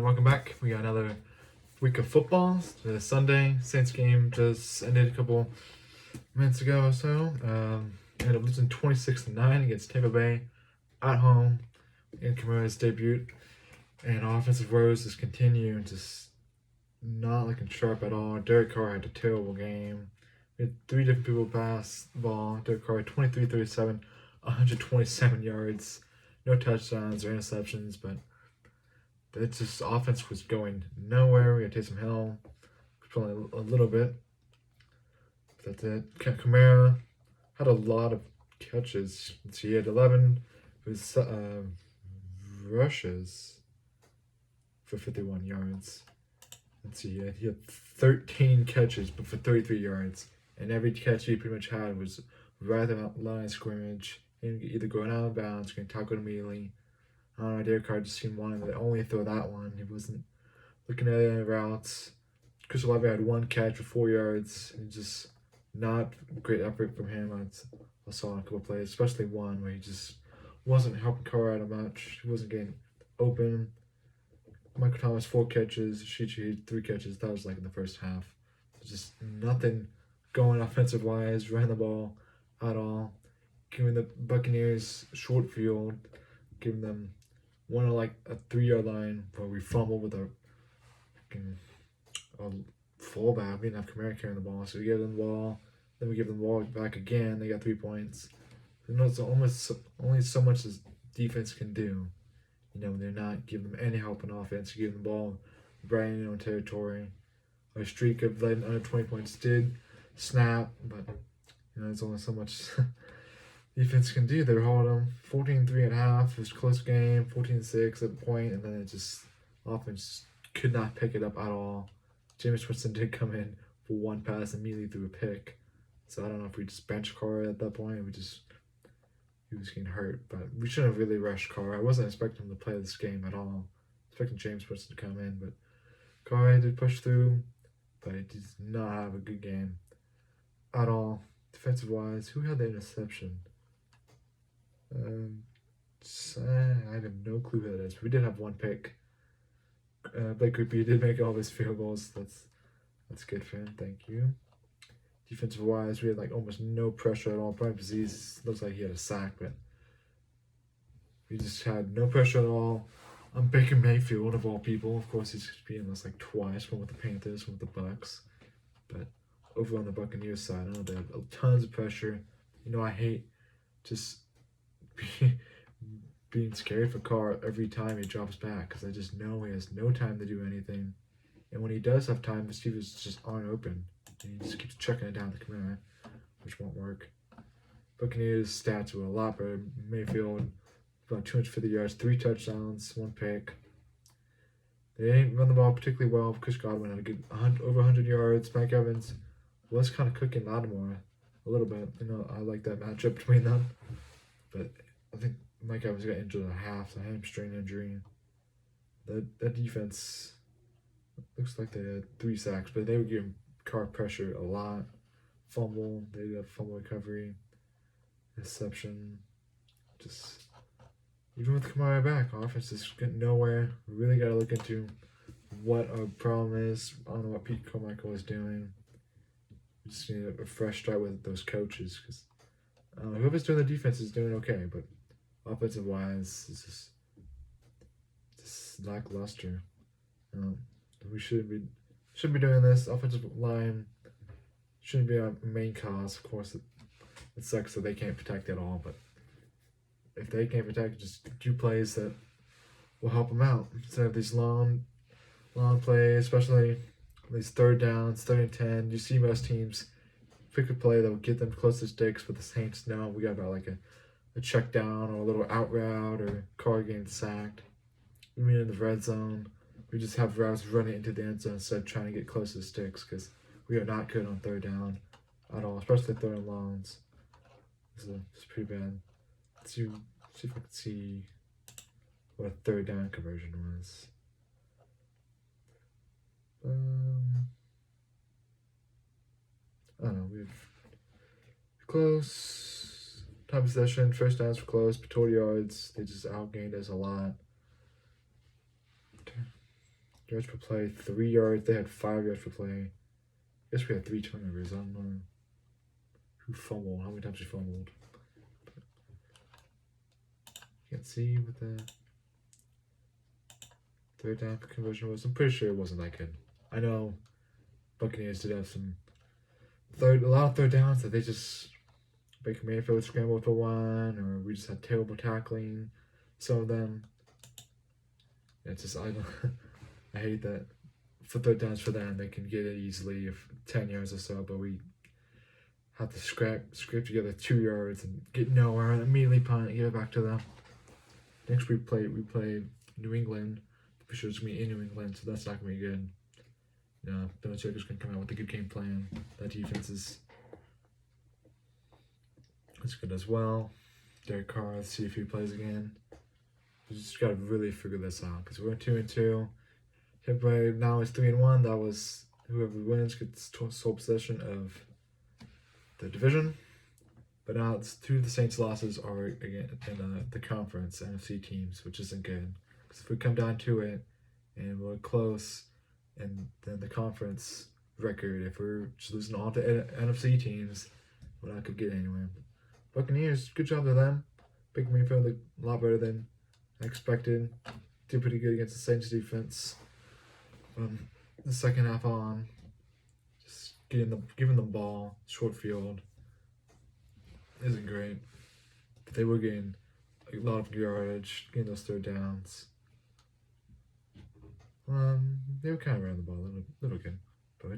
and welcome back. We got another week of football. The Sunday Saints game just ended a couple minutes ago or so. Ended up losing 26-9 against Tampa Bay at home in Kamaras' debut. And offensive woes just continue just not looking sharp at all. Derek Carr had a terrible game. We had three different people pass the ball. Derek Carr 23-37, 127 yards, no touchdowns or interceptions, but it's just offense was going nowhere. We had Taysom Hill, only a little bit. That's it. Kamara had a lot of catches. Let's see, he had 11 rushes for 51 yards. Let's see, he had 13 catches, but for 33 yards. And every catch he pretty much had was right at the line of scrimmage. Either going out of bounds, getting tackled immediately. I don't know, Derek Carr just seemed wanting to only throw that one. He wasn't looking at any routes. Chris Olave had one catch for 4 yards. And just not great effort from him. I saw in a couple of plays, especially one where he just wasn't helping Carr out much. He wasn't getting open. Michael Thomas, 4 catches. Shichi, 3 catches. That was like in the first half. Just nothing going offensive-wise, running the ball at all. Giving the Buccaneers short field. Giving them one on like a 3-yard line where we fumble with a fullback. We didn't have Kamaras carrying the ball, so we give them the ball. Then we give them the ball back again. They got 3 points. You know, it's almost only so much as defense can do. You know, they're not giving them any help in offense. You give them the ball right in their own territory. Our streak of letting under 20 points did snap, but you know, there's only so much defense can do. They were holding them 14-3 at half. It was a close game, 14-6 at the point, and then it just offense could not pick it up at all. Jameis Winston did come in for one pass, immediately threw a pick. So I don't know if we just bench Carr at that point. He was getting hurt, but we shouldn't have really rushed Carr. I wasn't expecting him to play this game at all. Expecting Jameis Winston to come in, but Carr did push through, but he did not have a good game at all. Defensive wise, who had the interception? I have no clue who that is. We did have one pick. Blake Griffey did make all of his field goals. That's good for him. Thank you. Defensive wise, we had like almost no pressure at all. Brian Brzee looks like he had a sack, but we just had no pressure at all. Baker Mayfield, of all people, of course, he's being this like twice, one with the Panthers, one with the Bucs. But over on the Buccaneers side, I know they have tons of pressure. You know, I hate just being scared for Carr every time he drops back, because I just know he has no time to do anything. And when he does have time, the receivers just aren't open. And he just keeps chucking it down the Kamara, which won't work. Buccaneers stats were a lot better. Mayfield, about 250 yards, 3 touchdowns, 1 pick. They didn't run the ball particularly well. Chris Godwin had a good over 100 yards. Mike Evans was kind of cooking Lattimore a little bit. You know, I like that matchup between them. But I think Mike Evans got injured at half, a hamstring injury. That defense looks like they had 3 sacks, but they were giving Carr pressure a lot. Fumble, they did have fumble recovery, interception. Just even with Kamara back, offense is getting nowhere. We really got to look into what our problem is. I don't know what Pete Carmichael is doing. We just need a fresh start with those coaches, because whoever's doing the defense is doing okay, but offensive wise, it's just lackluster. We should be doing this. Offensive line shouldn't be our main cause. Of course, it sucks that they can't protect at all, but if they can't protect, just do plays that will help them out instead of these long plays, especially these third downs, 3rd and 10. You see most teams pick a play that will get them close to sticks, but the Saints know we got about like a check down or a little out route or Carr getting sacked. Even in the red zone, we just have routes running into the end zone instead of trying to get close to the sticks, because we are not good on 3rd down at all, especially 3rd and longs. It's pretty bad. Let's see if I can see what a 3rd down conversion was. I don't know, we have close time possession, first downs were close, but total yards, they just outgained us a lot. Yards per play, 3 yards. They had 5 yards per play. I guess we had 3 turnovers. I don't know who fumbled, how many times we fumbled. But can't see what the third down conversion was. I'm pretty sure it wasn't that good. I know Buccaneers did have a lot of third downs that they just Baker Mayfield scrambled for one, or we just had terrible tackling. Some of them. It's just I hate that for third downs for them they can get it easily if 10 yards or so, but we have to scrape together 2 yards and get nowhere and immediately punt and give it back to them. Next we play New England. For sure it's gonna be in New England, so that's not gonna be good. Belichick is gonna come out with a good game plan. That defense is good as well. Derek Carr, let's see if he plays again. We just gotta really figure this out because we're 2-2. Everybody now is 3-1. That was whoever wins gets sole possession of the division. But now it's 2 of the Saints' losses are again in the conference NFC teams, which isn't good. Because if we come down to it and we're close, and then the conference record, if we're just losing all the NFC teams, we're not gonna get anywhere. Buccaneers, good job to them. Baker Mayfield looked a lot better than I expected. Did pretty good against the Saints defense. The second half on, just giving them ball, short field isn't great. But they were getting a lot of yardage, getting those third downs. They were kind of around the ball a little good, but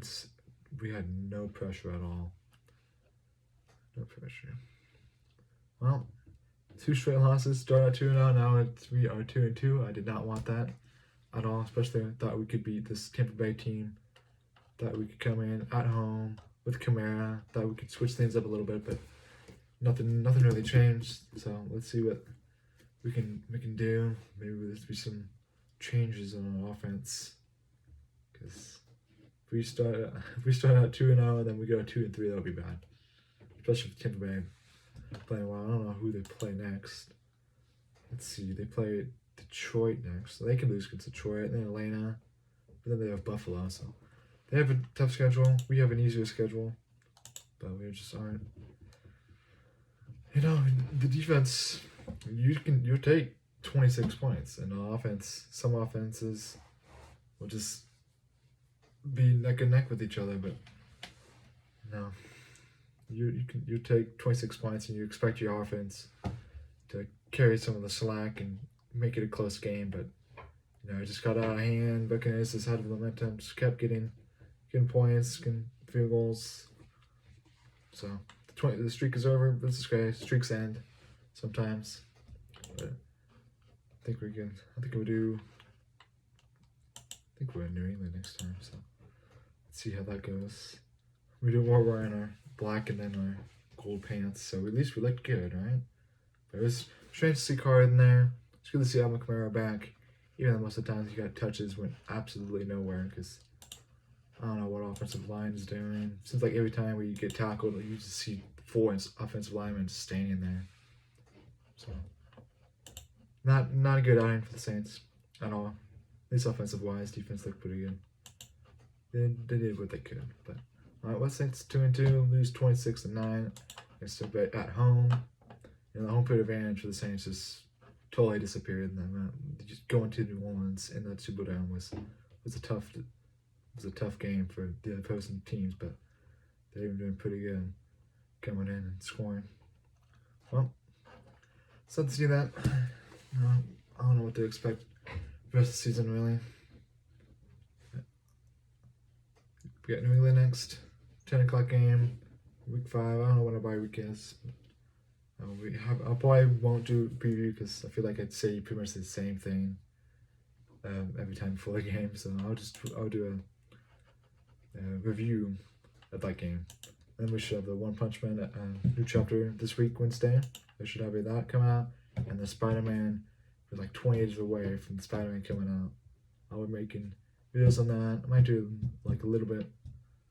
we had no pressure at all. No pressure. Well, 2 straight losses. Started at 2-0. Now we are 2-2. I did not want that at all. Especially I thought we could beat this Tampa Bay team. Thought we could come in at home with Kamara. Thought we could switch things up a little bit, but nothing really changed. So let's see what we can do. Maybe there'll be some changes on our offense. Because if we start out 2-0 and then we go 2-3, that'll be bad. Especially with Tampa Bay playing well. I don't know who they play next. Let's see. They play Detroit next, so they can lose against Detroit. Then Atlanta, but then they have Buffalo. So they have a tough schedule. We have an easier schedule, but we just aren't. The defense. You take 26 points, and the offense. Some offenses will just be neck and neck with each other, but no. You take 26 points and you expect your offense to carry some of the slack and make it a close game, but it just got out of hand. Buccaneers just had the momentum, just kept getting points, getting field goals. So the streak is over. This is great. Streaks end sometimes, but I think we're good. I think we're in New England next time. So let's see how that goes. We're wearing our black and then our gold pants, so at least we looked good, right? But it was strange to see Carr in there. It's good to see Alvin Kamara back, even though most of the times he got touches, went absolutely nowhere because I don't know what offensive line is doing. Seems like every time we get tackled, you just see 4 offensive linemen just standing there. So not a good outing for the Saints at all. At least offensive wise, defense looked pretty good. They did what they could, but. Alright, West Saints 2-2, lose 26-9 against at home. The home field advantage for the Saints just totally disappeared. And then just going to New Orleans in that Superdome was a tough game for the opposing teams, but they were doing pretty good coming in and scoring. Well, sad to see that. I don't know what to expect the rest of the season really. We got New England next. 10 o'clock game, week 5. I don't know when our bye week is. I probably won't do a preview because I feel like I'd say pretty much the same thing every time before the game. So I'll do a review of that game. Then we should have the One Punch Man new chapter this week, Wednesday. They should have that come out, and the Spider-Man. We're like 20 days away from the Spider-Man coming out. I'll be making videos on that. I might do like a little bit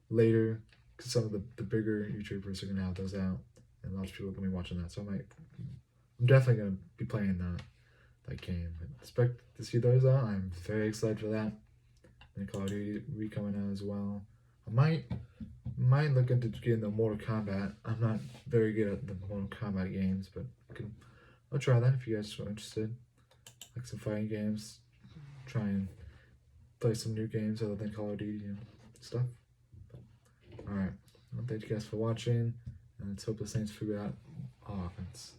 later because some of the bigger YouTubers are gonna have those out, and lots of people are gonna be watching that. So I'm definitely gonna be playing that game. I expect to see those out. I'm very excited for that. and Call of Duty be coming out as well. I might look into getting the Mortal Kombat. I'm not very good at the Mortal Kombat games, but I'll try that if you guys are interested. Like some fighting games, try and play some new games other than Call of Duty and stuff. Alright, well, thank you guys for watching, and let's hope the Saints figure out offense.